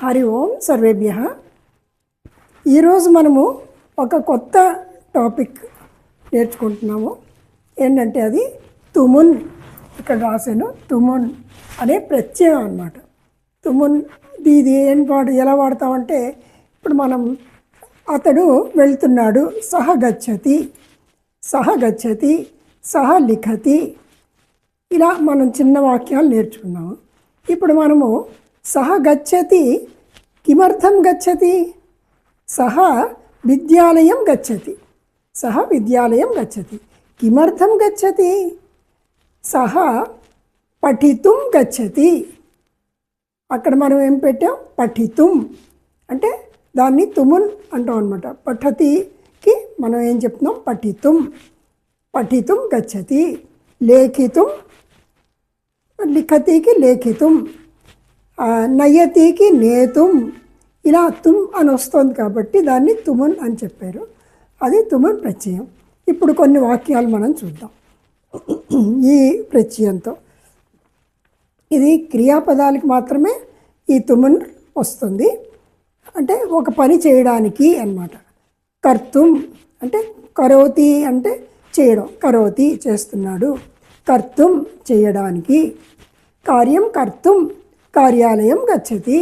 హరి ఓం సర్వేభ్యః. ఈరోజు మనము ఒక కొత్త టాపిక్ నేర్చుకుంటున్నాము. ఏంటంటే అది తుమున్. ఇక్కడ రాశాను తుమున్ అనే ప్రత్యయం అన్నమాట. తుమున్ ఇది ఎలా వాడతామంటే, ఇప్పుడు మనం అతడు వెళ్తున్నాడు, సహ గచ్చతి, సహ గచ్చతి, సహ లిఖతి, ఇలా మనం చిన్న వాక్యాలు నేర్చుకున్నాము. ఇప్పుడు మనము సహ గచ్చతి కిమర్థం గచ్చతి, సహ విద్యాలయం గచ్చతి, సహ విద్యాలయం గచ్చతి, కిమర్థం గచ్చతి, సహ పఠితుం గచ్చతి. అక్కడ మనం ఏం పెట్టాం, పఠితుం అంటే దాన్ని తుమున్ అంటాం అనమాట. పఠతికి మనం ఏం చెప్తున్నాం, పఠితుం, పఠితుం గచ్చతి. లేఖితుం, లిఖతికి లేఖితుం, నయతికి నేతుం, ఇలా తుమ్ అని వస్తుంది కాబట్టి దాన్ని తుమున్ అని చెప్పారు. అది తుమున్ ప్రత్యయం. ఇప్పుడు కొన్ని వాక్యాలు మనం చూద్దాం ఈ ప్రత్యయంతో. ఇది క్రియాపదాలకు మాత్రమే ఈ తుమున్ వస్తుంది, అంటే ఒక పని చేయడానికి అన్నమాట. కర్తుం అంటే కరోతి అంటే చేయడం, కరోతి చేస్తున్నాడు, కర్తుం చేయడానికి. కార్యం కర్తుం కార్యాలయం గచ్చతి,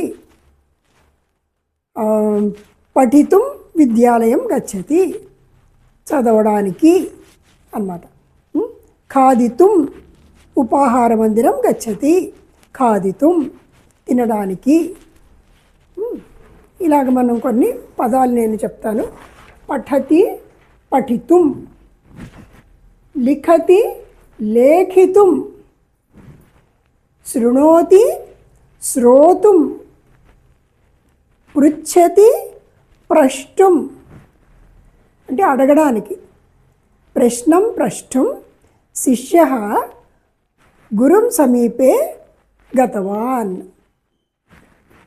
పఠితుం విద్యాలయం గచ్చతి చదవడానికి అన్నమాట. ఖాదితుం ఉపాహార మందిరం గచ్చతి, ఖాదితుం తినడానికి. ఇలాగ మనం కొన్ని పదాలు నేను చెప్తాను. పఠతి పఠితుం, లిఖతి లేఖితుం, శృణోతి శ్రోతుం, పృచ్ఛతి ప్రష్టుం అంటే అడగడానికి. ప్రశ్నం ప్రష్టుం, శిష్యః గురుం సమీపే గతవాన్.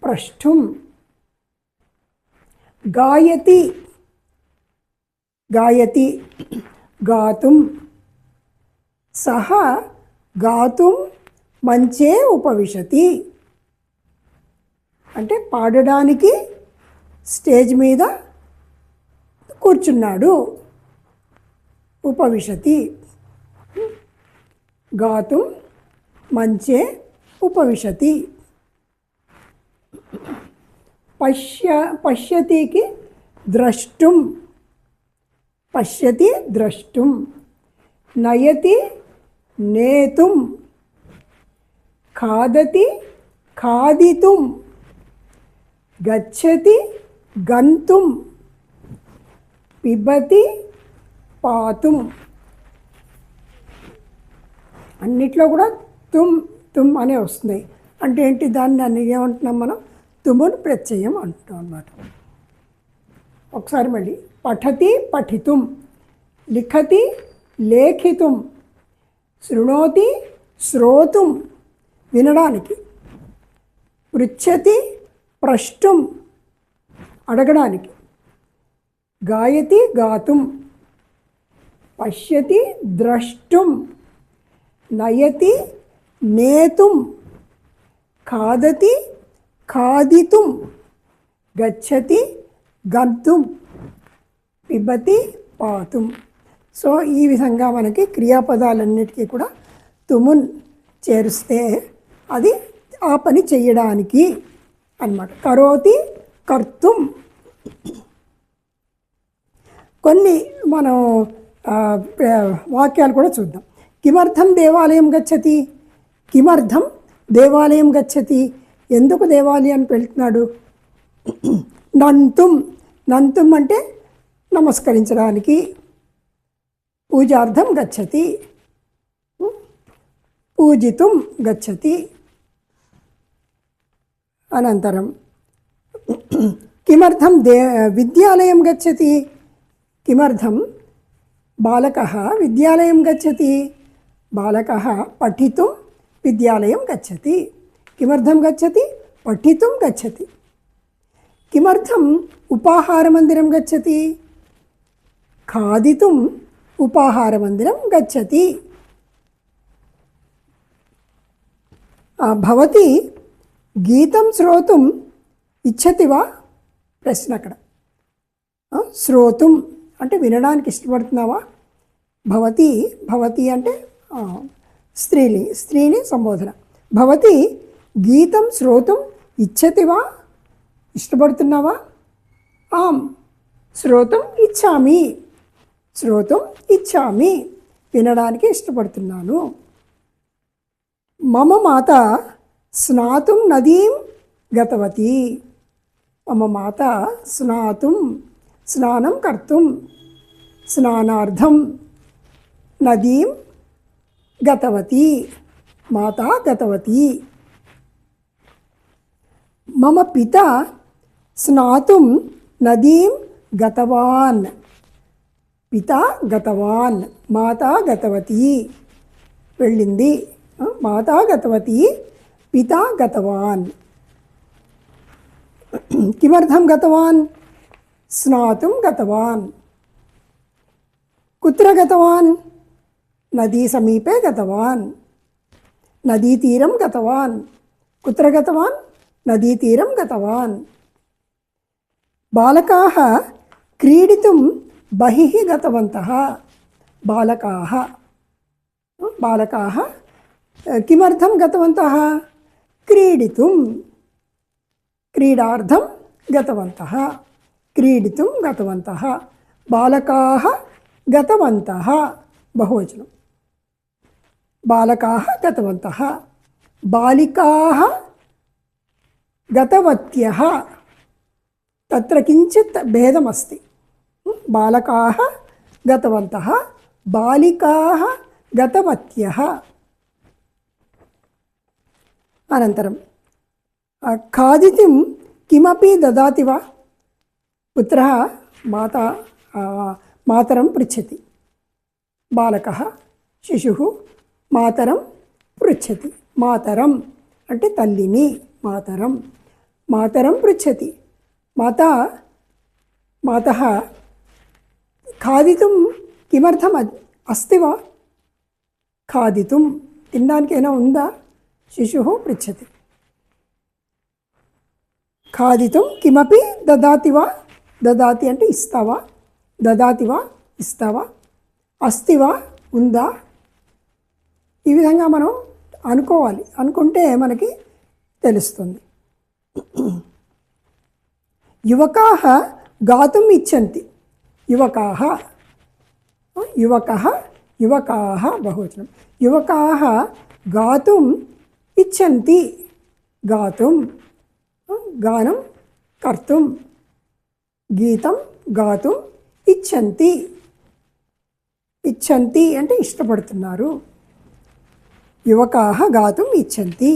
ప్రష్టుం. గాయతి, గాయతి గాతుం, సహ గాతుం మంచే ఉపవిశతి అంటే పాడడానికి స్టేజ్ మీద కూర్చున్నాడు. ఉపవిశతి, గాతుం మంచే ఉపవిశతి. పశ్యతికి ద్రష్టుం, పశ్యతి ద్రష్టుం. నయతి నేతుం, ఖాదతి ఖాదితుం, గచ్చతి గంతుం, పిబతి పాతుం. అన్నిట్లో కూడా తుమ్ తుమ్ అనే వస్తున్నాయి. అంటే ఏంటి, దాన్ని ఏమంటున్నాం మనం, తుమున్ ప్రత్యయం అంటున్నాం అన్నమాట. ఒకసారి మళ్ళీ. పఠతి పఠితుం, లిఖతి లేఖితుం, శృణోతి శ్రోతుం వినడానికి, పృచ్ఛతి ప్రష్టుం అడగడానికి, గాయతి గాతుం, పశ్యతి ద్రష్టుం, నయతి నేతుం, ఖాదతి ఖాదితుం, గచ్చతి గంతుం, పిబతి పాతుం. సో ఈ విధంగా మనకి క్రియాపదాలన్నిటికీ కూడా తుమున్ చేరుస్తే అది ఆ పని చెయ్యడానికి అన్నమాట. కరోతి కర్తుం. కొన్ని మనం వాక్యాలు కూడా చూద్దాం. కిమర్థం దేవాలయం గచ్చతి, కిమర్థం దేవాలయం గచ్చతి, ఎందుకు దేవాలయానికి వెళ్తున్నాడు. నంతుం, నంతుం అంటే నమస్కరించడానికి. పూజార్థం గచ్చతి, పూజితుం గచ్చతి. అనంతరం కిమర్థం విద్యాలయం గచ్చతి, కిమర్థం బాలకः విద్యాలయం గచ్చతి, బాలకः పఠితుం విద్యాలయం గచ్చతి. కిమర్థం గచ్చతి, పఠితుం గచ్చతి. కిమర్థం ఉపాహారమందిరం గచ్చతి, ఖాదితుం ఉపాహారమందిరం గచ్చతి. భవతి గీతం శ్రోతుం ఇచ్చతి వా ప్రశ్న అక్కడ. శ్రోతుం అంటే వినడానికి ఇష్టపడుతున్నావా? భవతి, భవతి అంటే స్త్రీని సంబోధన. భవతి గీతం శ్రోతుం ఇచ్చతి వా, ఇష్టపడుతున్నావా? ఆం శ్రోతుం ఇచ్చామి, శ్రోతుం ఇచ్చామి, వినడానికి ఇష్టపడుతున్నాను. మమ మాత స్నాతుం నదీం గతవతి. మమ మాత స్నాతుం స్నానం కర్తుం స్నానార్థం నదీం గతవతి, మాతా గతవతి. మమ పిత స్నాతుం నదీం గతవాన్. పిత గతవాన్, మాతా గతవతి, వెళ్ళింది. మాతా గతవతి, పితా గతవాన్. కిమర్థం గతవాన్? స్నాతుం గతవాన్. కుత్ర గతవాన్? నదీ సమీపే గతవాన్, నదీతీరం గతవాన్. కుత్ర గతవాన్? నదీతీరం గతవాన్. బాలకాः క్రీడితుం బహిః గతవంతः. బాలకాः, బాలకాः కిమర్థం గతవంతः? క్రీడితుం, క్రీడార్థం గతవంతः, క్రీడితుం గతవంతः. బాలకాः గతవంతः బహువచనం. బాలకాः గతవంతः. బాలికాः గతవత్యः. తత్ర కించిత్ భేదమస్తి. బాలకాः గతవంతः, బాలికాः గతవత్యः. అనంతరం ఖాదితుం కిమపి దదాతి వా? పుత్రः మాతరం పృచ్చతి. బాలకः శిశుः మాతరం పృచ్చతి. మాతరం అంటే తల్లిని, మాతరం. మాతరం పృచ్చతి. మాతः ఖాదితుం కిమర్థం అస్తి వా? ఖాదితుం తినడానికైనా ఉందా? శిశుः పృచ్చతి. ఖాదితుం కిమపి దదాతి వా? దదాతి అంటే ఇస్తావా? దదాతి వా ఇస్తావా? అస్తి వా ఉందా? ఈ విధంగా మనం అనుకోవాలి. అనుకుంటే మనకి తెలుస్తుంది. యువకాः గాతుం ఇచ్చంతి. యువకాः, యువకः, యువకాः బహువచనం. యువకాः గాతుం ఇచ్చంతి. గాతుం గానం కర్తుం. గీతం గాతుం ఇచ్చంతి. ఇచ్చంతి అంటే ఇష్టపడుతున్నారు. యువకాः గాతుం ఇచ్చంతి.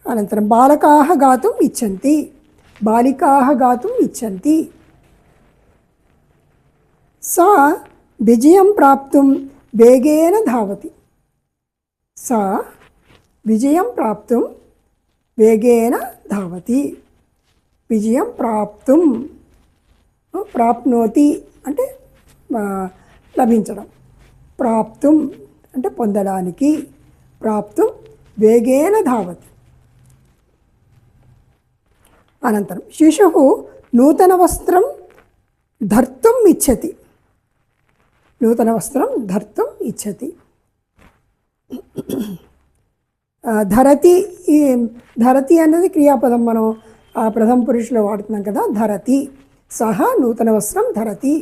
అనంతరం బాలకాः గాతుం ఇచ్చంతి. బాలికాः గాతుం ఇచ్చంతి. సా విజయం ప్రాప్తుం వేగేన ధావతి. సా విజయం ప్రాప్తుం వేగేన ధావతి. విజయం ప్రాప్తుం, ప్రాప్నోతి అంటే లభించడం. ప్రాప్తుం అంటే పొందడానికి. ప్రాప్తుం వేగేన ధావతి. అనంతరం శిశుः నూతన వస్త్రం ధర్తుం ఇచ్చతి. నూతన వస్త్రం ధర్తుం ఇచ్చతి. ధరతి, ధరతి అనేది క్రియాపదం. మనం ప్రథమ పురుషులో వాడుతున్నాం కదా. ధరతి. సహ నూతన వస్త్రం ధరతి.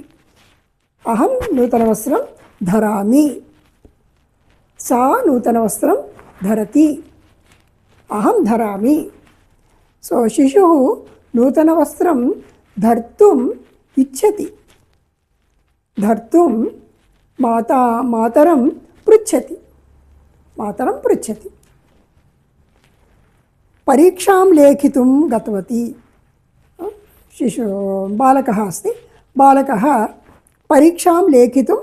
అహం నూతన వస్త్రం ధరామి. సా నూతన వస్త్రం ధరతి. అహం ధరామి. సో శిశుः నూతన వస్త్రం ధర్తుం ఇచ్చతి. ధర్తుం మాతరం పృచ్చతి. మాతరం పృచ్చతి. పరీక్షాం లేఖితుం గతవతి. బాలకः अस्ति. బాలకः పరీక్షాం లేఖితుం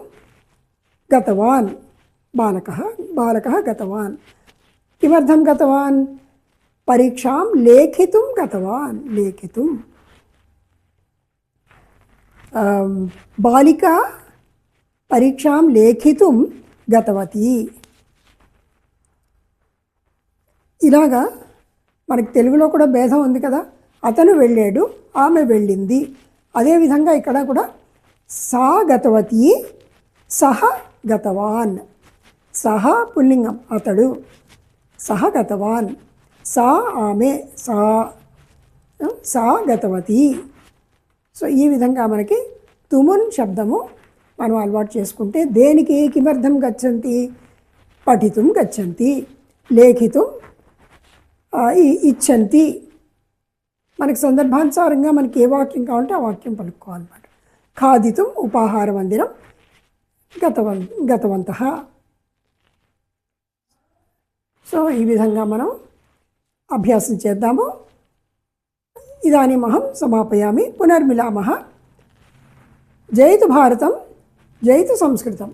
గతవాన్. బాలకः గతవాన్. किमर्थं गतवान्? परीक्षां लेखितुं गतवान्. लेखितुं. बालिका परीक्षां लेखितुं गतवती. ఇలాగా మనకి తెలుగులో కూడా భేదం ఉంది కదా. అతను వెళ్ళాడు, ఆమె వెళ్ళింది. అదేవిధంగా ఇక్కడ కూడా సా గతవతి, సహ గతవాన్. సహ పుల్లింగం అతడు, సహ గతవాన్. సా ఆమె, సా గతవతి. సో ఈ విధంగా మనకి తుమున్ శబ్దము మనం అలవాటు చేసుకుంటే దేనికి కిమర్థం గచ్చంతి, పఠితుం గచ్చంతి, లేఖితుం ఇచ్చంతి. మనకి సందర్భానుసారంగా మనకి ఏ వాక్యం కావాలంటే ఆ వాక్యం పలుకోవాలన్నమాట. ఖాదితుం ఉపాహార మందిరం గతవంతః. సో ఈ విధంగా మనం అభ్యాసం చేద్దాము. ఇదానీమహం సమాపయామి. పునర్మిలామः. జయతు భారతం, జయతు సంస్కృతం.